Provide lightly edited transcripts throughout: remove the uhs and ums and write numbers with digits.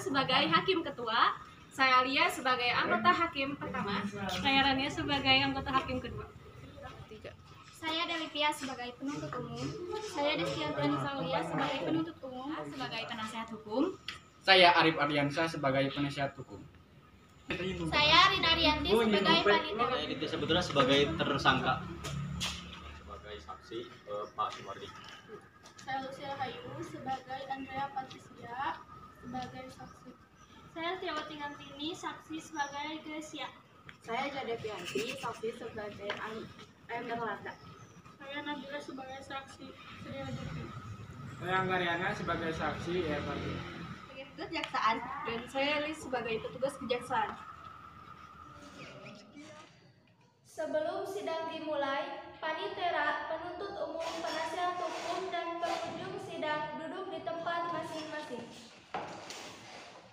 sebagai Hakim Ketua. Saya Lia sebagai anggota Hakim pertama. Saya Rania sebagai anggota Hakim kedua. Saya Delivia sebagai penuntut umum. Saya Destiantiani Saulia sebagai penuntut umum. Sebagai penasihat hukum. Saya Arif Ardiansyah sebagai penasihat hukum. Saya Rina Arianti sebagai panitia. Saya Ditya Saputra sebagai tersangka. Sebagai saksi Pak Sumardi. Saya Lucia Hayu sebagai Andrea Patricia sebagai saksi. Saya Tiawati Ngantini saksi sebagai Gresia. Saya Jadevianti saksi sebagai Emberlanda. Saya Nabila sebagai saksi Surya Jati. Saya Anggariana sebagai saksi Evan. Kejaksaan, dan saya Lis sebagai petugas kejaksaan. Sebelum sidang dimulai, panitera, penuntut umum, penasihat hukum, dan pengunjung sidang duduk di tempat masing-masing.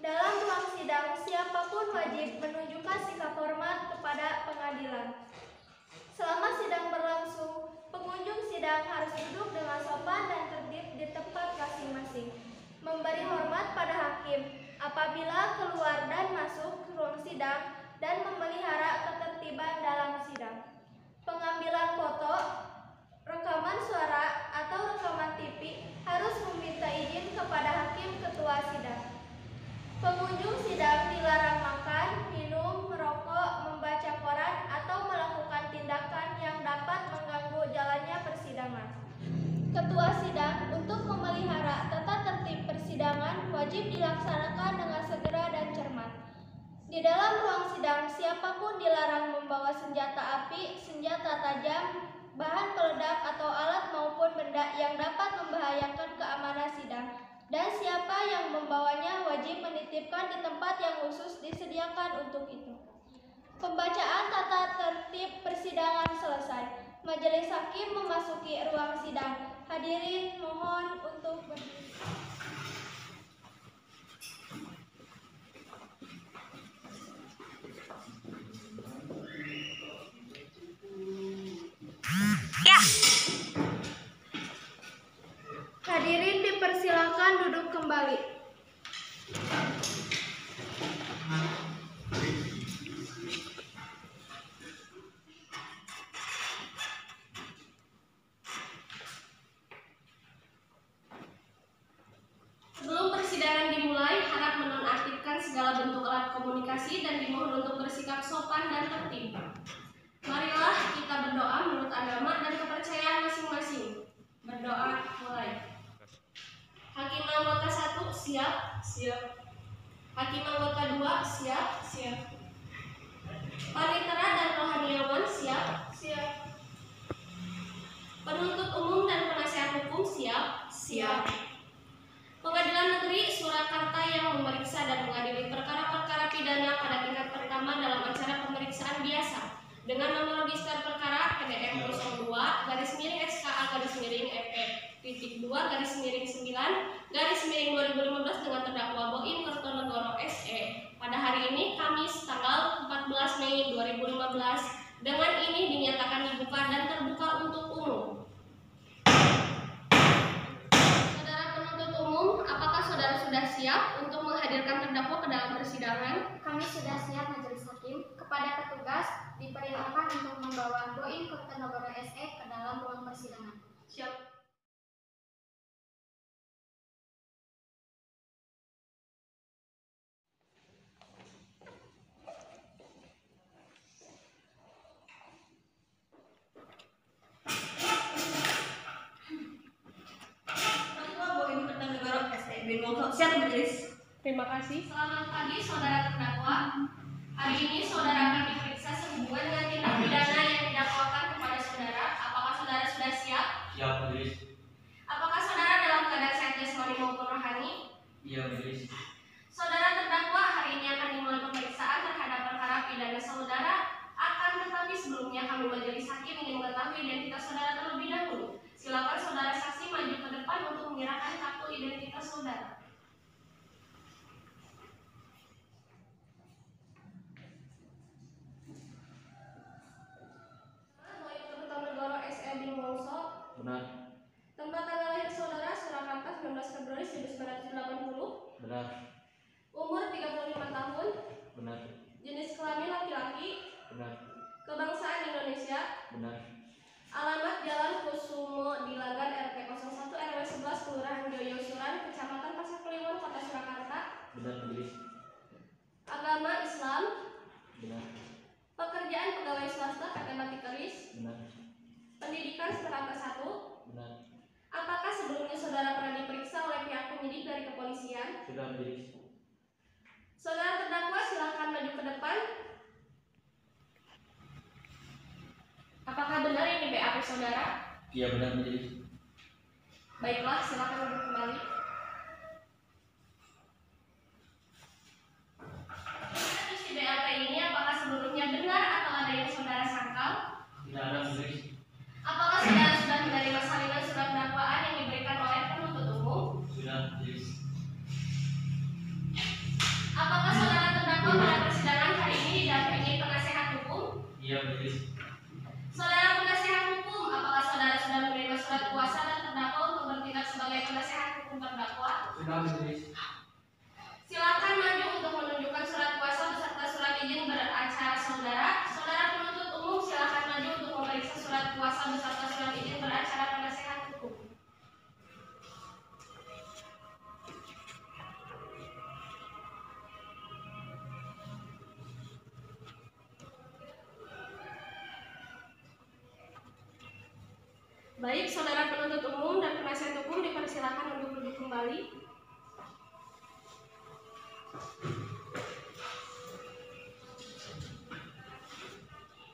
Dalam ruang sidang, siapapun wajib menunjukkan sikap hormat kepada pengadilan. Selama sidang berlangsung, pengunjung sidang harus duduk dengan sopan dan tertib di tempat masing-masing. Memberi hormat pada hakim apabila keluar dan masuk ke ruang sidang dan memelihara ketertiban dalam sidang. Pengambilan foto, rekaman suara, atau rekaman TV harus meminta izin kepada hakim ketua sidang. Pengunjung sidang dilarang makan, minum, merokok, membaca koran, atau melakukan tindakan yang dapat mengganggu jalannya persidangan. Ketua sidang untuk memelihara tata tertib persidangan wajib dilaksanakan dengan segera dan cermat. Di dalam ruang sidang, siapapun dilarang membawa senjata api, senjata tajam, bahan peledak atau alat maupun benda yang dapat membahayakan keamanan sidang. Dan siapa yang membawanya wajib menitipkan di tempat yang khusus disediakan untuk itu. Pembacaan tata tertib persidangan selesai. Majelis hakim memasuki ruang sidang. Hadirin mohon untuk berdiri. Hadirin dipersilakan duduk kembali. Sebelum persidangan dimulai, harap menonaktifkan segala bentuk alat komunikasi dan dimohon untuk bersikap sopan dan tertib. Marilah kita berdoa menurut agama dan kepercayaan masing-masing. Berdoa mulai. Hakim anggota 1 siap. Hakim anggota 2 siap. Panitera dan rohaniawan siap. Penuntut umum dan penasihat hukum siap. Pengadilan Negeri Surakarta yang memeriksa dan mengadili perkara-perkara pidana pada tingkat pertama dalam acara pemeriksaan biasa dengan nomor register perkara PDM 02-FE.2-9-2015 dengan terdakwa Boim Kertonegoro SE pada hari ini Kamis tanggal 14 Mei 2015. Dengan ini dinyatakan dibuka dan terbuka untuk umum. Apakah saudara sudah siap untuk menghadirkan terdakwa ke dalam persidangan? Kami sudah siap majelis hakim. Kepada petugas diperintahkan untuk membawa Boim Kertonegoro SE ke dalam ruang persidangan. Siap. Siap majelis. Terima kasih. Selamat pagi saudara terdakwa. Hari ini saudara akan diperiksa sehubungan dengan tindak pidana yang didakwakan kepada saudara. Apakah saudara sudah siap? Siap majelis. Apakah saudara dalam keadaan sehat jasmani maupun rohani? Iya majelis. Saudara terdakwa, hari ini akan dimulai pemeriksaan terhadap perkara pidana saudara. Akan tetapi sebelumnya kami majelis hakim ingin mengetahui identitas saudara terlebih dahulu. Silakan saudara saksi maju ke depan untuk menyerahkan kartu identitas saudara. Boim Kertonegoro SE Bingwongso. Benar. Tempat tanggal lahir saudara Surakarta 19 Februari 1980. Benar. Umur 35 tahun. Benar. Jenis kelamin laki-laki. Benar. Kebangsaan Indonesia. Benar. Alamat Jalan Kusumo Dilagan RT 01 RW 11 Kelurahan Joyosuran Kecamatan Pasar Kliwon Kota Surakarta. Benar majelis. Agama Islam. Benar. Pekerjaan pegawai swasta PT Batik Keris. Benar. Pendidikan strata 1. Benar. Apakah sebelumnya saudara pernah diperiksa oleh pihak penyidik dari kepolisian? Sudah majelis. Saudara terdakwa silakan maju ke depan. Apakah benar ini BAP saudara? Iya benar majelis. Baiklah, silakan maju kembali. Isi BAP ini apakah sebelumnya benar atau ada yang saudara sangkal? Tidak ada majelis. Apakah saudara sudah menerima salinan surat dakwaan yang diberikan oleh penuntut umum? Sudah majelis. Apakah saudara terdakwa pada persidangan hari ini didampingi penasehat hukum? Iya majelis. Saudara penasehat hukum, apakah saudara sudah menerima surat kuasa dan terdakwa untuk bertindak sebagai penasehat hukum terdakwa? Sudah majelis. Silakan maju untuk menunjukkan surat kuasa beserta surat izin beracara saudara. Saudara penuntut umum silakan maju untuk memeriksa surat kuasa beserta surat izin beracara penasehat hukum. Baik, saudara penuntut umum dan penasihat hukum dipersilakan untuk duduk kembali.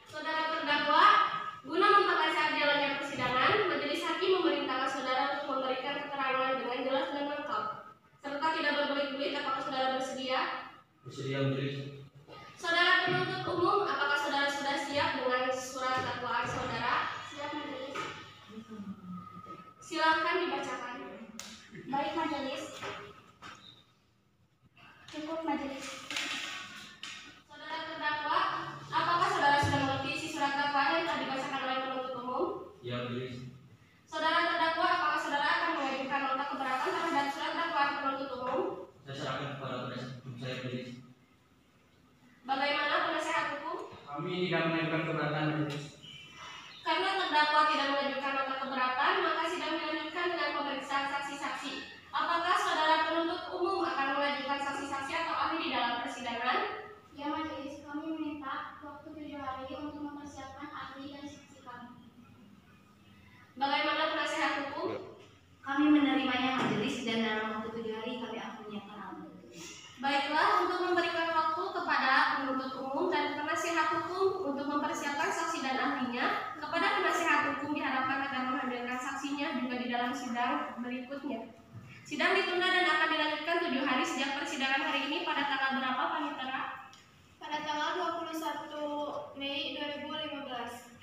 Saudara terdakwa, guna memperlancar jalannya persidangan, majelis hakim memerintahkan saudara untuk memberikan keterangan dengan jelas dan lengkap, serta tidak berbelit-belit. Apakah saudara bersedia? Bersedia majelis. Saudara penuntut umum, apakah saudara sudah siap dengan surat dakwaan saudara? Siap majelis. Silakan dibacakan. Baik majelis. Cukup majelis. Saudara terdakwa, apakah saudara sudah mengerti isi surat dakwaan yang telah dibacakan oleh penuntut umum? Iya majelis. Saudara terdakwa, apakah saudara akan mengajukan nota keberatan terhadap surat dakwaan penuntut umum? Saya serahkan kepada penasihat hukum saya majelis. Bagaimana penasehat hukum? Kami tidak mengajukan keberatan majelis. Karena terdakwa tidak mengajukan nota keberatan, maka sidang dilanjutkan dengan pemeriksaan saksi-saksi. Apakah saudara penuntut umum akan mengajukan saksi-saksi atau ahli di dalam persidangan? Ya majelis, kami meminta waktu 7 hari untuk mempersiapkan ahli dan saksi kami. Bagaimana penasehat hukum? Kami menerimanya majelis dan dalam waktu 7 hari kami akan menyiapkan alat bukti. Baiklah, untuk memberikan waktu kepada penuntut umum dan penasihat hukum untuk mempersiapkan saksi dan ahlinya, kepada penasihat hukum diharapkan agar menghadirkan saksinya juga di dalam sidang berikutnya. Sidang ditunda dan akan dilanjutkan 7 hari sejak persidangan hari ini pada tanggal berapa, Panitera? Pada tanggal 21 Mei 2015.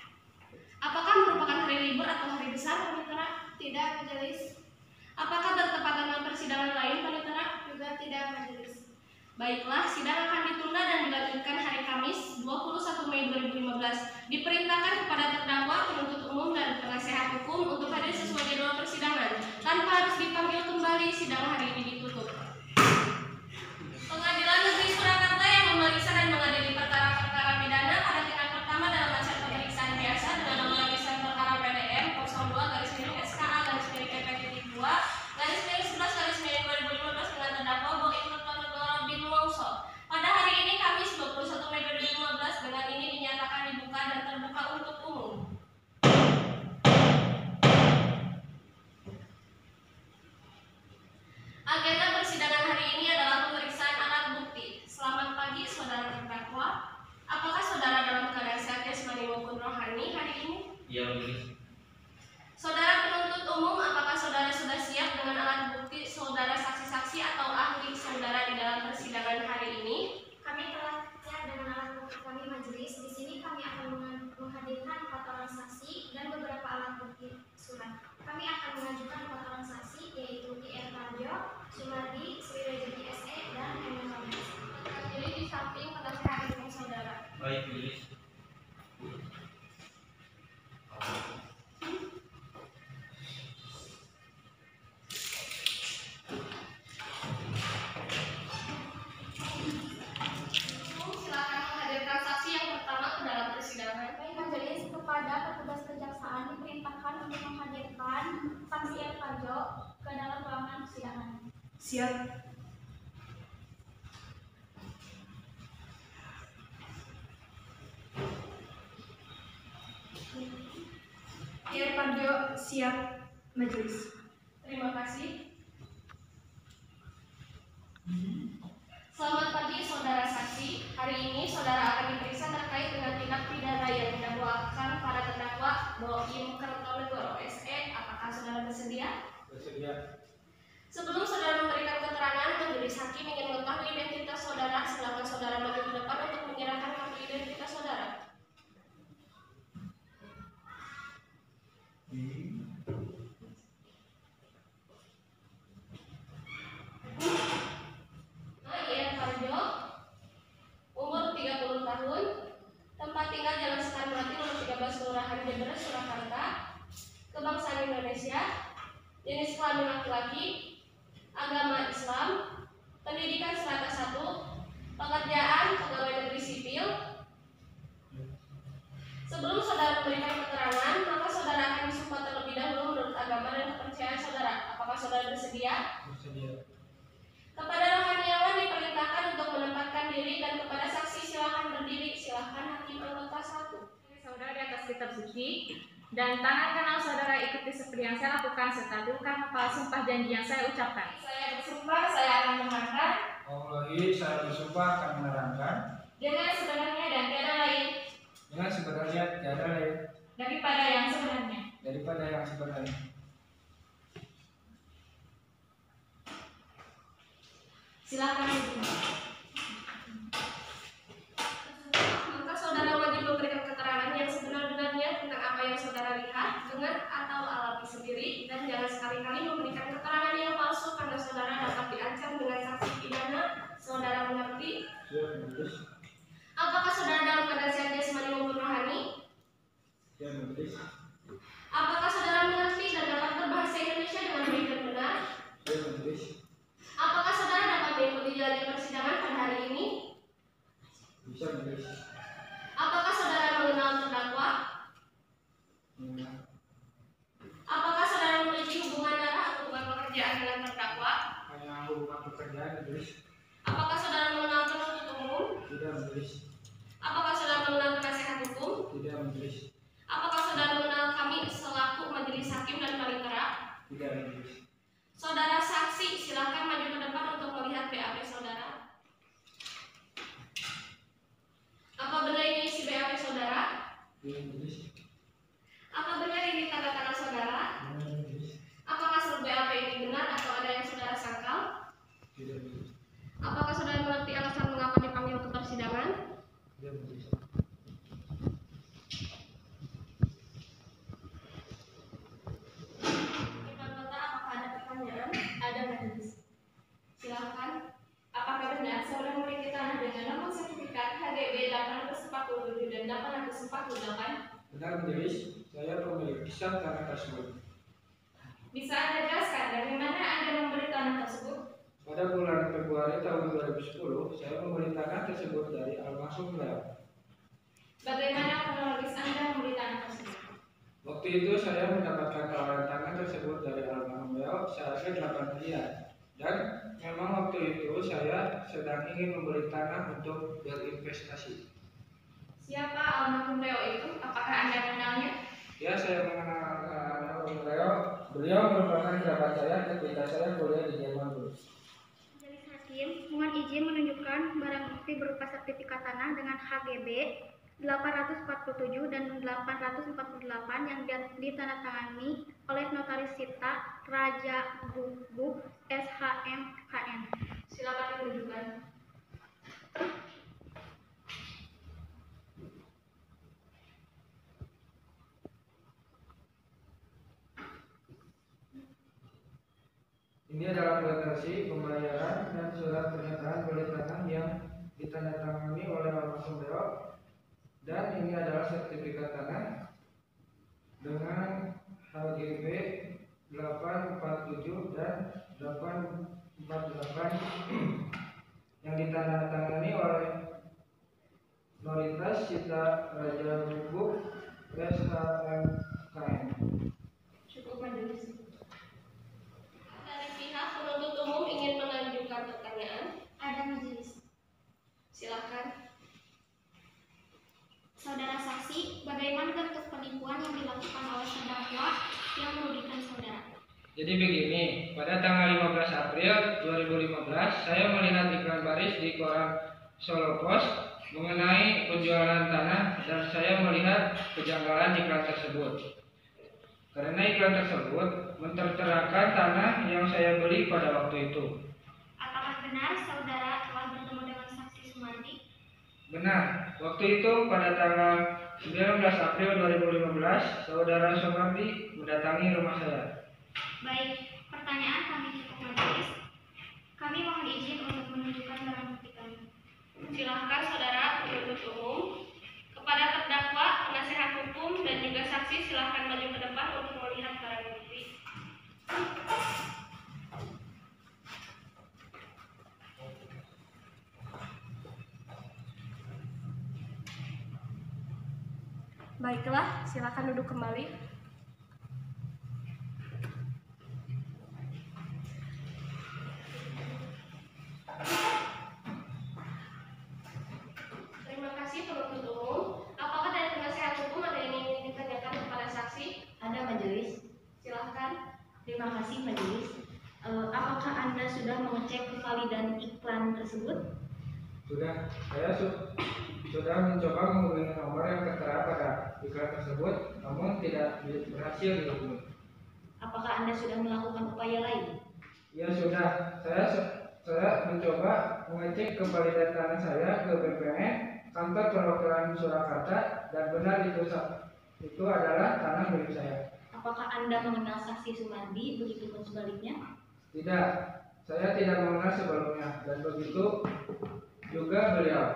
Apakah merupakan hari libur atau hari besar, Panitera? Tidak majelis. Apakah bertepatan dengan persidangan lain, Panitera? Juga tidak majelis. Baiklah, sidang akan ditunda dan dilanjutkan hari Kamis 21 Mei 2015. Diperintahkan kepada terdakwa, penuntut umum, dan penasehat hukum untuk hadir sesuai jadwal persidangan tanpa harus dipanggil kembali. Sidang hari ini ditutup. Pengadilan Negeri Surakarta yang memeriksa dan mengadili perkara-perkara pidana pada tingkat pertama dalam acara pemeriksaan biasa dengan nomor pemeriksaan perkara PDM 02/SKA/PP2/11/2015 dengan terdakwa Boim Nurtanegara bin Wongso. Pada hari ini Kamis 21 Mei 2015 dengan ini dinyatakan dibuka dan terbuka untuk umum. Agenda persidangan hari ini adalah pemeriksaan alat bukti. Selamat pagi saudara terdakwa. Apakah saudara dalam keadaan sehat jasmani maupun rohani hari ini? Iya majelis. Saudara penuntut umum, apakah saudara sudah siap dengan alat bukti saudara, saksi-saksi atau ahli saudara di dalam persidangan hari ini? Kami telah siap dengan alat bukti kami majelis. Di sini kami akan menghadirkan 4 orang saksi dan beberapa alat bukti surat. Kami akan mengajukan 4 orang saksi yaitu IR Radio, Sumardi, Sriwedji SE, dan Emil Kamis. Jadi di samping penasehat hukum saudara. Baik majelis. diperintahkan untuk menghadirkan saksi Erpanjo ke dalam ruangan persidangan. Siap. Erpanjo siap majelis. Terima kasih. Selamat pagi saudara saksi. Hari ini saudara akan diperiksa terkait dengan tindak pidana yang didakwakan para terdakwa Boim Kertonegoro SE. Apakah saudara bersedia? Bersedia. Sebelum saudara memberikan keterangan, majelis hakim ingin mengetahui identitas saudara. Silakan saudara maju ke depan untuk menyerahkan kartu identitas saudara. Erpanjo, umur 30 tahun, tempat tinggal Jalan Sekarmati nomor 13 Kelurahan Jemberes, Surakarta, kebangsaan Indonesia, jenis kelamin laki-laki, agama Islam, pendidikan strata 1, pekerjaan pegawai negeri sipil. Sebelum saudara memberikan keterangan, maka saudara akan disumpah terlebih dahulu menurut agama dan kepercayaan saudara. Apakah saudara bersedia? Bersedia. Kepada rohaniawan diperintahkan untuk menempatkan diri dan kepada saksi silakan berdiri. Silakan hakim anggota 1. Saudara di atas kitab suci dan tangan kanan saudara ikuti seperti yang saya lakukan serta dulukan hafal sumpah janji yang saya ucapkan. Saya bersumpah saya akan menerangkan Wallahi, saya bersumpah akan menerangkan dengan sebenarnya dan tiada lain dengan sebenarnya tiada lain daripada yang sebenarnya. daripada yang sebenarnya. Silakan ibu. Maka saudara wajib memberikan keterangan yang sebenar-benarnya tentang apa yang saudara lihat, dengar atau alami sendiri, dan jangan sekali-kali memberikan keterangan yang palsu karena saudara dapat diancam dengan sanksi pidana. Saudara mengerti? Siap majelis. Apakah saudara dalam keadaan sehat jasmani maupun rohani? Siap majelis. Apakah saudara mengerti dan dapat berbahasa Indonesia dengan baik dan benar? Siap majelis. Apakah saudara dapat mengikuti jalannya persidangan pada hari ini? Bisa majelis. Apakah saudara mengenal terdakwa? Apakah saudara memiliki hubungan darah atau hubungan pekerjaan dengan terdakwa? Hanya hubungan pekerjaan majelis. Apakah saudara mengenal penuntut umum? Tidak majelis. Apakah saudara mengenal penasihat hukum? Tidak majelis. Apakah saudara mengenal kami selaku majelis hakim dan panitera? Tidak majelis. Saudara saksi, silakan maju ke depan untuk melihat BAP saudara. Apa benar ini isi BAP saudara? Tidak majelis. Apa benar ini tanda tangan saudara? Tidak majelis. Apakah seluruh BAP ini benar atau ada yang saudara sangkal? Tidak majelis. Apakah saudara mengerti alasan mengapa dipanggil ke persidangan? Tidak majelis. Anggota, apakah ada pertanyaan? Ada majelis. Silakan. Apakah benar saudara memiliki tanah dengan nomor sertifikat HGB 847 dan 848? Benar majelis. Saya pemilik kisah tanah tersebut. Bisa Anda jelaskan dari mana Anda membeli tanah tersebut? Pada bulan Februari tahun 2010, saya membeli tanah tersebut dari almarhum beliau. Bagaimana kronologis Anda membeli tanah tersebut? Waktu itu saya mendapatkan tawaran tanah tersebut dari almarhum beliau seharga 8 miliar. Dan memang waktu itu saya sedang ingin membeli tanah untuk berinvestasi. Siapa almarhum beliau itu? Apakah Anda mengenalnya? Ya, saya mengenal almarhum beliau. Beliau merupakan kerabat saya ketika saya kuliah di Jerman dulu. Majelis hakim mohon izin menunjukkan barang bukti berupa sertifikat tanah dengan HGB 847 dan 848 yang ditandatangani oleh Notaris Sita Raja Guguk SHM KN. Silakan ditunjukkan. Ini adalah kuitansi pembayaran dan surat pernyataan beli tanah yang ditandatangani oleh almarhum beliau. Dan ini adalah sertifikat tanah dengan HGB 847 dan 848 yang ditandatangani oleh Notaris Sita Raja Guguk SHM KN. yang merugikan saudara. Jadi begini, pada tanggal 15 April 2015 saya melihat iklan baris di koran Solo Pos mengenai penjualan tanah dan saya melihat kejanggalan iklan tersebut. Karena iklan tersebut menterterakan tanah yang saya beli pada waktu itu. Apakah benar saudara telah bertemu dengan saksi Sumardi? Benar, waktu itu pada tanggal 19 April 2015 saudara Sumardi mendatangi rumah saya. Baik, pertanyaan kami cukup majelis. Kami mohon izin untuk menunjukkan barang bukti kami. Silahkan saudara penuntut umum. Kepada terdakwa, penasihat hukum, dan juga saksi silahkan maju ke depan untuk melihat barang bukti. Baiklah, silakan duduk kembali. Terima kasih penuntut umum. Apakah dari penasihat hukum ada yang ingin ditanyakan kepada saksi? Ada majelis. Silahkan. Terima kasih majelis. Apakah Anda sudah mengecek kevalidan iklan tersebut? Sudah, saya sudah mencoba menghubungi nomor yang tertera pada iklan tersebut, namun tidak berhasil dihubungi. Apakah Anda sudah melakukan upaya lain? Ya sudah, saya mencoba mengecek kevalidan tanah saya ke BPN kantor perwakilan Surakarta dan benar itu adalah tanah milik saya. Apakah Anda mengenal saksi Sumardi, begitupun sebaliknya? Tidak, saya tidak mengenal sebelumnya dan begitu juga beliau.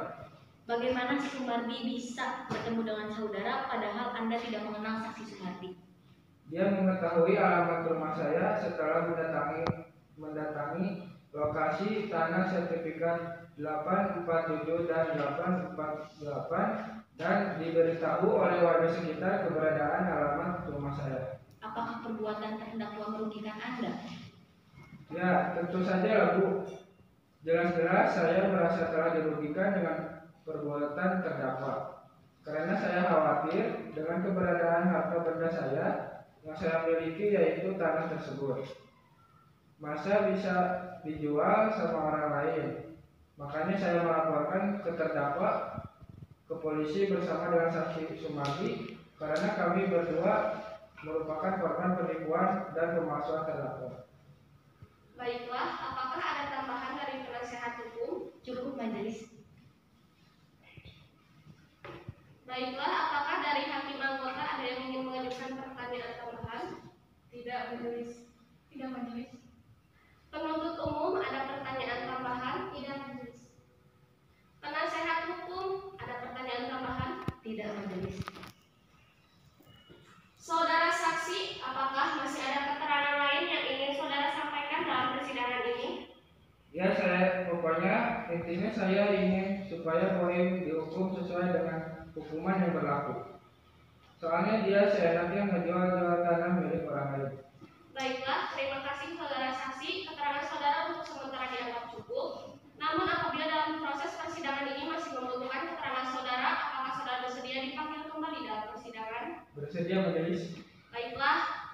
Bagaimana Sumardi bisa bertemu dengan saudara padahal Anda tidak mengenal saksi Sumardi? Dia mengetahui alamat rumah saya setelah mendatangi lokasi tanah sertifikat 847 dan 848 dan diberitahu oleh warga sekitar keberadaan alamat rumah saya. Apakah perbuatan terdakwa merugikan Anda? Ya, tentu saja lah Bu. Jelas-jelas saya merasa telah dirugikan dengan perbuatan terdakwa. Karena saya khawatir dengan keberadaan harta benda saya yang saya miliki yaitu tanah tersebut. Masa bisa dijual sama orang lain. Makanya saya melaporkan ke terdakwa ke polisi bersama dengan saksi Sumardi karena kami berdua merupakan korban penipuan dan pemalsuan terdakwa. Baiklah, apakah ada tambahan dari penasihat hukum? Cukup majelis. Baiklah, apakah dari hakim anggota ada yang ingin mengajukan pertanyaan tambahan? Tidak majelis. Tidak majelis. Penuntut umum ada pertanyaan tambahan? Tidak majelis. Penasehat hukum ada pertanyaan tambahan? Tidak majelis. Saudara saksi, apakah masih ada keterangan lain yang ingin saudara sampaikan dalam persidangan ini? Ya, pokoknya intinya saya ingin supaya Boim dihukum sesuai dengan hukuman yang berlaku. Soalnya dia seenaknya menjual tanah milik orang lain. Baiklah, terima kasih saudara saksi. Keterangan saudara untuk sementara dianggap cukup. Namun apabila dalam proses persidangan ini masih membutuhkan keterangan saudara, apakah saudara bersedia dipanggil kembali dalam persidangan? Bersedia majelis. Baiklah.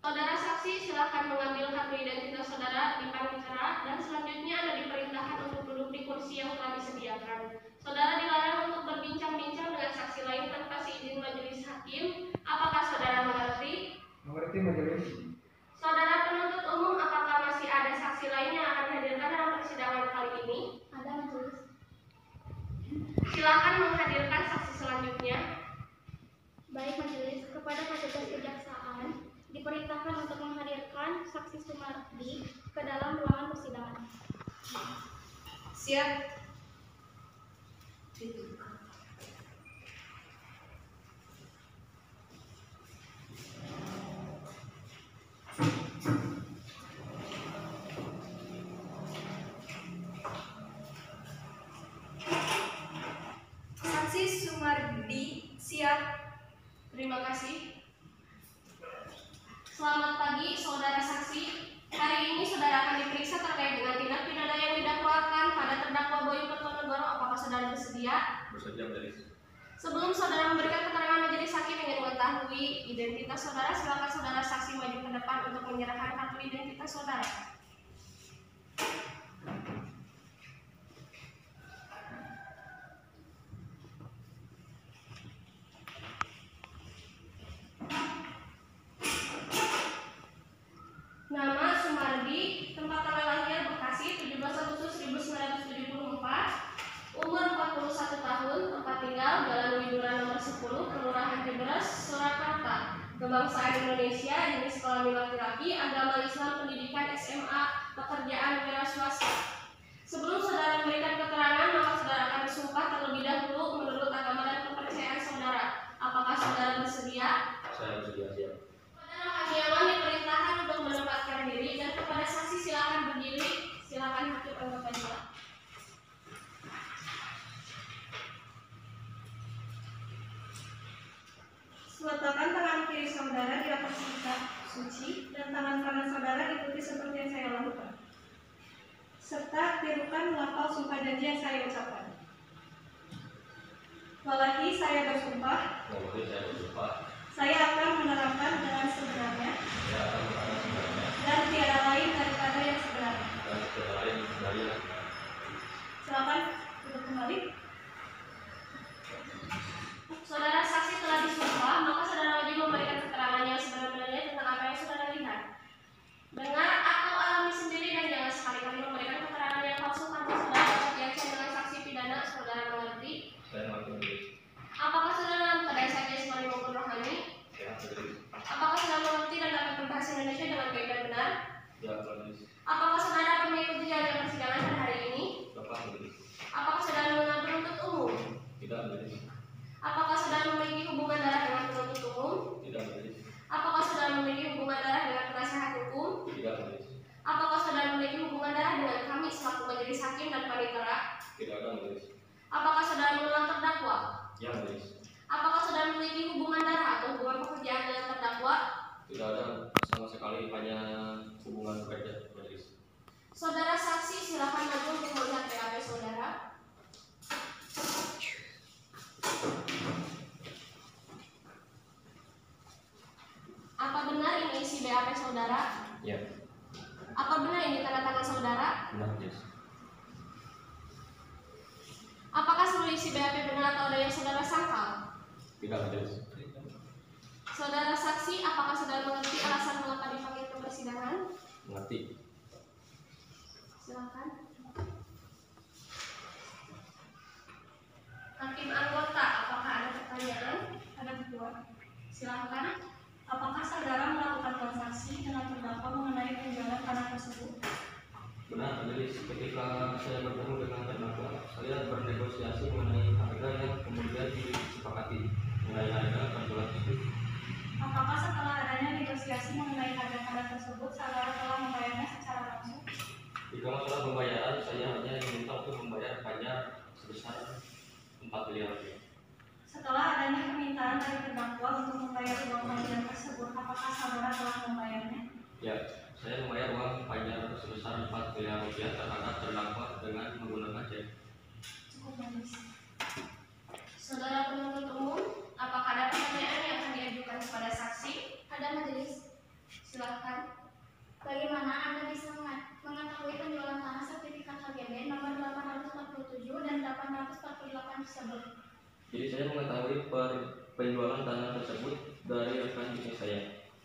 Saudara saksi silakan mengambil kartu identitas saudara di panitia dan selanjutnya Anda diperintahkan untuk duduk di kursi yang telah disediakan. Saudara dilarang untuk berbincang-bincang dengan saksi lain tanpa seizin majelis hakim. Apakah saudara mengerti? Mengerti majelis. Saudara penuntut umum, apakah masih ada saksi lain yang akan dihadirkan dalam persidangan kali ini? Ada majelis. Silakan menghadirkan saksi selanjutnya. Baik majelis, kepada petugas kejaksaan diperintahkan untuk menghadirkan saksi Sumardi ke dalam ruangan persidangan. Siap. Saksi Sumardi siap. Terima kasih. Selamat pagi, saudara saksi. Hari ini saudara akan diperiksa terkait dengan tindak pidana yang didakwakan pada terdakwa Boyum Kertonegoro. Apakah saudara bersedia? Bersedia majelis. Sebelum saudara memberikan keterangan majelis hakim ingin mengetahui identitas saudara, silakan saudara saksi maju ke depan untuk menyerahkan kartu identitas saudara. Nama Sumardi, tempat tanggal lahir Bekasi 17 Agustus 1974, umur 41 tahun, tempat tinggal Jalan Widuran nomor 10, Kelurahan Ciberes, Surakarta, kebangsaan Indonesia, jenis kelamin laki-laki, agama Islam, pendidikan SMA, pekerjaan wira swasta. Sebelum saudara memberikan keterangan, maka saudara akan bersumpah terlebih dahulu menurut agama dan kepercayaan saudara. Apakah saudara bersedia? Saya bersedia, siap. Saudara Hakiawan diperintahkan untuk menempatkan diri dan kepada saksi silakan berdiri. Silakan hakim anggap aja. Letakkan tangan kiri saudara di atas singkat suci dan tangan kanan saudara ikuti seperti yang saya lakukan. Serta tirukan melafal sumpah janji yang saya ucapkan. Wallahi saya bersumpah. Wallahi saya bersumpah. Saya akan menerapkan dengan sebenarnya. Saya akan menerapkan sebenarnya. Dan tiada lain daripada yang sebenarnya. Dan tiada lain dari yang Silakan duduk kembali. Saudara saksi telah disumpah, maka saudara wajib memberikan keterangan yang sebenarnya tentang apa yang saudara lihat, dengar atau alami sendiri, dan jangan sekali-kali memberikan keterangan yang palsu tanpa saudara dapat diyakinkan dengan saksi pidana. Saudara mengerti? saya mengerti. Apakah saudara dalam keadaan saja jasmani maupun rohani? Saya mengerti. Apakah saudara mengerti dan dapat berbahasa Indonesia dengan baik dan benar? Ya, mengerti. Apakah saudara dapat mengikuti jalannya persidangan pada hari ini? Bapak mengerti. Apakah saudara mengenal penuntut umum? Tidak mengerti. Apakah saudara memiliki hubungan darah dengan penuntut umum? Tidak mengerti. Apakah saudara memiliki hubungan darah dengan penasehat hukum? Tidak mengerti. Apakah saudara memiliki hubungan darah dengan kami selaku majelis hakim dan panitera? Tidak ada mengerti. Apakah saudara mengenal terdakwa? Ya, mengerti. Apakah saudara memiliki hubungan darah atau hubungan pekerjaan dengan terdakwa? Tidak ada sama sekali, hanya hubungan kerja majelis. Saudara saksi silakan maju untuk melihat BAP saudara. Apa benar ini isi BAP saudara? Ya, Apa benar ini tanda tangan saudara? benar, yes. Apakah seluruh isi BAP benar atau ada yang saudara sangkal? Tidak mengerti. Saudara saksi, apakah saudara mengerti alasan mengapa dipanggil ke persidangan? Mengerti. Silakan. Hakim anggota, apakah ada pertanyaan? Ada dua. Silakan. Apakah saudara melakukan transaksi dengan terdakwa mengenai penjualan tanah tersebut? Benar, majelis. Ketika saya bertemu dengan terdakwa, saya bernegosiasi mengenai harga yang kemudian disepakati mengenai harga penjualan tersebut. Apakah setelah adanya negosiasi mengenai harga tanah tersebut, saudara telah membayarnya secara langsung? Jika masalah pembayaran, saya hanya diminta untuk membayar pajak sebesar 4 miliar rupiah. Setelah adanya permintaan dari terdakwa untuk membayar uang pajak tersebut, apakah saudara telah membayarnya? Ya, saya membayar uang pajak sebesar 4 miliar rupiah terhadap terdakwa dengan menggunakan cek. Cukup majelis. Saudara penuntut umum, apakah ada pertanyaan yang akan diajukan kepada saksi? Ada majelis. Silakan. Bagaimana Anda bisa mengetahui penjualan tanah sertifikat HGB nomor 847 dan 848 tersebut? Jadi saya mengetahui penjualan tanah tersebut dari rekan bisnis saya,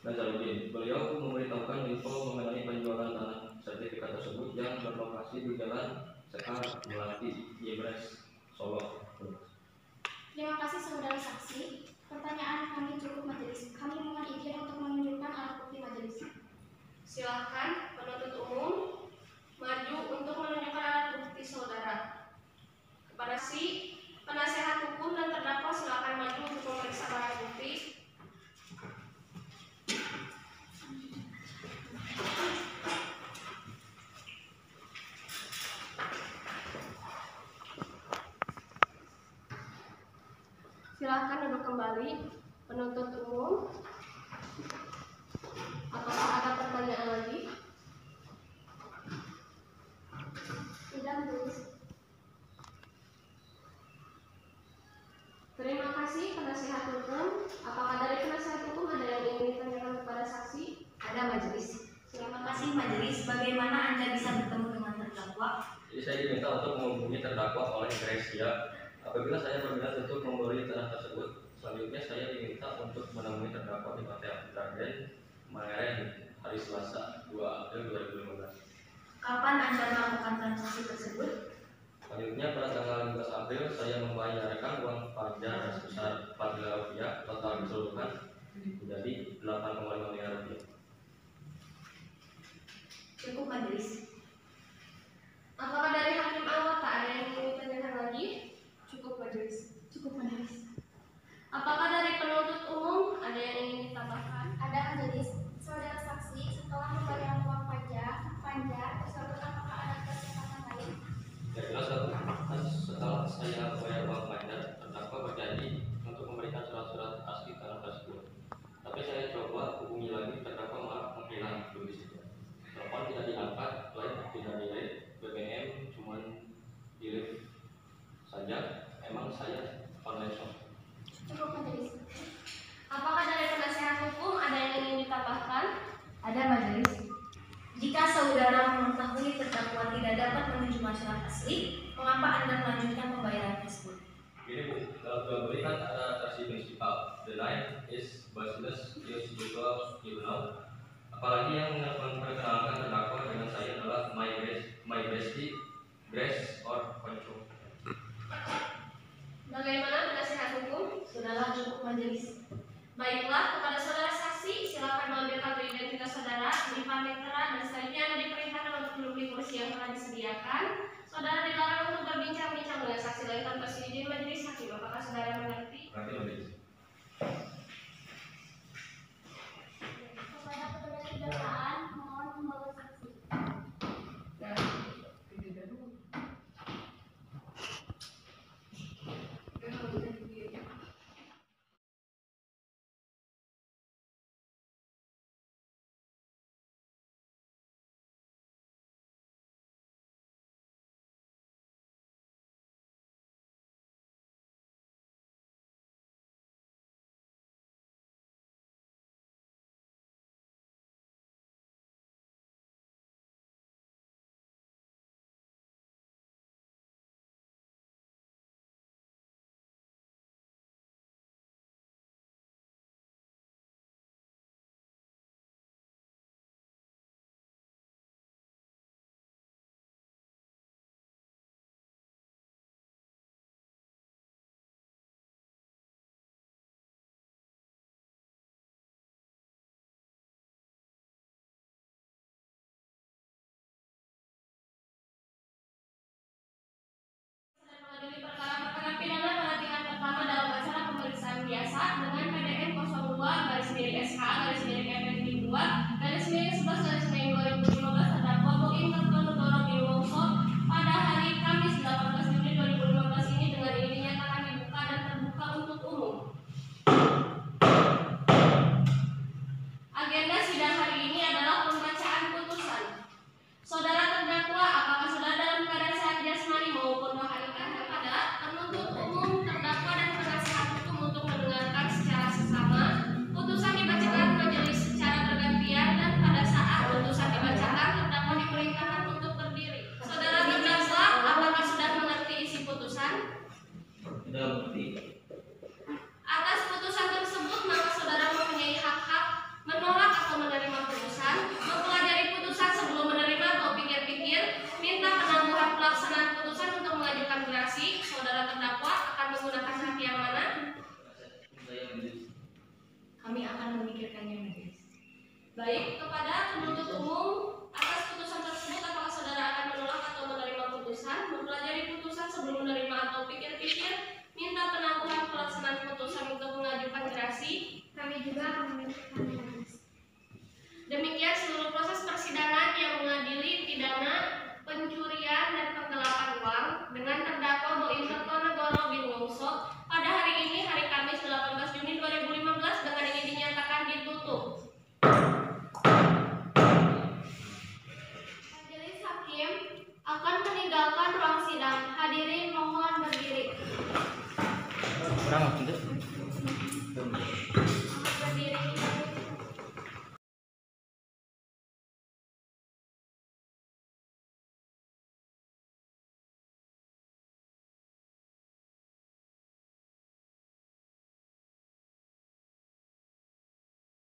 Nazarudin. Beliau memberitahukan info mengenai penjualan tanah sertifikat tersebut yang berlokasi di Jalan Sekar Melati, Ciberes, Solo. Terima kasih saudara saksi. Pertanyaan kami cukup majelis. Kami mohon izin untuk menunjukkan alat bukti majelis. Silakan penuntut umum maju untuk menunjukkan alat bukti saudara. Kepada si penasehat hukum dan terdakwa silakan maju untuk memeriksa barang bukti. Silakan duduk kembali penuntut umum. Apakah ada pertanyaan lagi? Tidak majelis. Terima penasihat hukum. Apakah dari penasihat hukum ada yang ingin ditanyakan kepada saksi? Ada majelis. Silakan. Terima kasih majelis. Bagaimana Anda bisa bertemu dengan terdakwa? Jadi saya diminta untuk menghubungi terdakwa oleh Gresia. Apabila saya berminat untuk membeli tanah tersebut, selanjutnya saya diminta untuk menemui terdakwa di Hotel Garden Mangeren hari Selasa 2 April 2015. Kapan Anda melakukan transaksi tersebut? Selanjutnya pada tanggal 15 April saya membayarkan uang pajak sebesar 4 miliar rupiah, total keseluruhan menjadi 8,5 miliar rupiah. Cukup majelis. Apakah dari hakim anggota ada yang ingin ditanyakan lagi? Cukup majelis. Cukup majelis. Apakah dari penuntut umum ada yang ingin ditambahkan? Ada majelis. Saudara saksi, setelah membayar uang pajak tersebut apakah ada kesempatan lain? Ya jelas setelah saya membayar uang pajak, terdakwa berjanji untuk memberikan surat-surat asli tanah tersebut. Tapi saya coba hubungi lagi, terdakwa malah menghilang di situ. Telepon tidak diangkat, lain tidak delete, BBM cuman delete saja. Emang saya online shop. Cukup majelis. Apakah dari penasihat hukum ada yang ingin ditambahkan? Ada majelis. Jika saudara mengetahui terdakwa tidak dapat menunjukkan surat asli, mengapa Anda melanjutkan pembayaran tersebut? Ini Bu, dalam jual beli kan ada versi prinsipal. The name is business is because you know. Apalagi yang memperkenalkan terdakwa dengan saya adalah my bestie, Grace or Konco. Bagaimana penasihat hukum? Sudahlah, cukup majelis. Baiklah, kepada saudara saksi, silakan mengambil kartu identitas saudara, menyimpan mektera, dan selanjutnya Anda diperintahkan untuk duduk di kursi yang telah disediakan. Saudara dilarang untuk berbincang-bincang dengan saksi lain tanpa seizin majelis hakim. Apakah saudara mengerti? Nanti majelis. Kepada petugas kejaksaan, mohon membawa saksi. Mengadili perkara-perkara pidana pada tingkat pertama dalam acara pemeriksaan biasa dengan PDN 02/FPDSH/2/11/2015 terdakwa Boim Kertonegoro Bilwongso pada hari Kamis 18 Juni 2015 ini dengan ini dinyatakan dibuka dan terbuka untuk umum. Agenda sidang hari ini adalah pembacaan putusan. Saudara terdakwa, apakah saudara dalam keadaan sehat jasmani maupun rohani? Kepada penuntut umum, terdakwa dan penasihat hukum untuk mendengarkan secara sesama. Putusan dibacakan majelis secara bergantian dan pada saat putusan dibacakan, terdakwa diperintahkan untuk berdiri. Saudara terdakwa, apakah sudah mengerti isi putusan? Tidak mengerti. Atas putusan tersebut, maka saudara mempunyai hak-hak menolak atau menerima putusan, mempelajari putusan sebelum menerima atau pikir-pikir, minta penangguhan pelaksanaan putusan untuk mengajukan gerasi. Saudara terdakwa akan menggunakan hak yang mana? Saya majelis. Kami akan memikirkannya majelis. Baik, kepada penuntut umum, atas putusan tersebut apakah saudara akan menolak atau menerima putusan, mempelajari putusan sebelum menerima atau pikir-pikir, minta penangguhan pelaksanaan putusan untuk mengajukan gerasi? Kami juga akan memikirkan majelis. Demikian seluruh proses persidangan yang mengadili pidana pencurian dan penggelapan uang dengan terdakwa Boim Kertonegoro Bilwongso pada hari ini, hari Kamis 18 Juni 2015 dengan ini dinyatakan ditutup. Majelis hakim akan meninggalkan ruang sidang. Hadirin mohon berdiri. Kurang